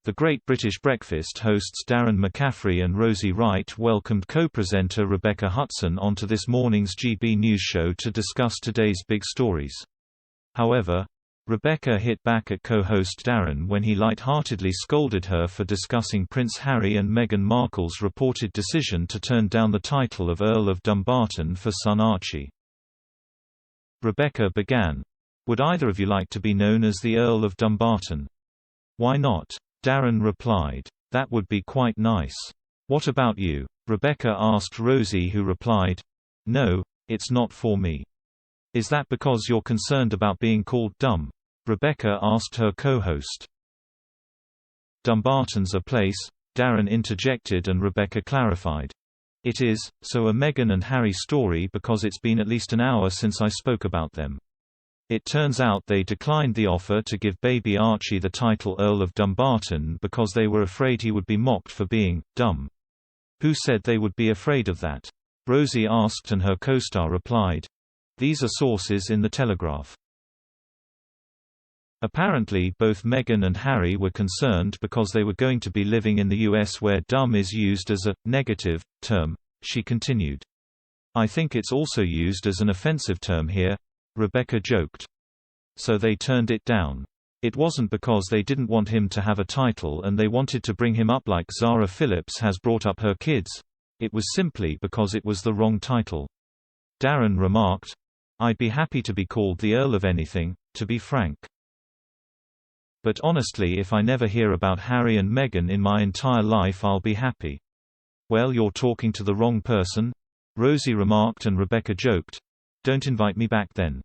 The Great British Breakfast hosts Darren McCaffrey and Rosie Wright welcomed co-presenter Rebecca Hutson onto this morning's GB News show to discuss today's big stories. However, Rebecca hit back at co-host Darren when he lightheartedly scolded her for discussing Prince Harry and Meghan Markle's reported decision to turn down the title of Earl of Dumbarton for son Archie. Rebecca began, "Would either of you like to be known as the Earl of Dumbarton?" "Why not?" Darren replied. "That would be quite nice." "What about you?" Rebecca asked Rosie, who replied, "No, it's not for me." "Is that because you're concerned about being called dumb?" Rebecca asked her co-host. "Dumbarton's a place," Darren interjected and Rebecca clarified. "It is, so a Meghan and Harry story because it's been at least an hour since I spoke about them. It turns out they declined the offer to give baby Archie the title Earl of Dumbarton because they were afraid he would be mocked for being dumb." "Who said they would be afraid of that?" Rosie asked and her co-star replied, "These are sources in the Telegraph." Apparently both Meghan and Harry were concerned because they were going to be living in the US where dumb is used as a negative term, she continued. "I think it's also used as an offensive term here," Rebecca joked. "So they turned it down. It wasn't because they didn't want him to have a title and they wanted to bring him up like Zara Phillips has brought up her kids. It was simply because it was the wrong title." Darren remarked, "I'd be happy to be called the Earl of anything, to be frank. But honestly, if I never hear about Harry and Meghan in my entire life, I'll be happy." "Well, you're talking to the wrong person," Rosie remarked and Rebecca joked, "Don't invite me back then."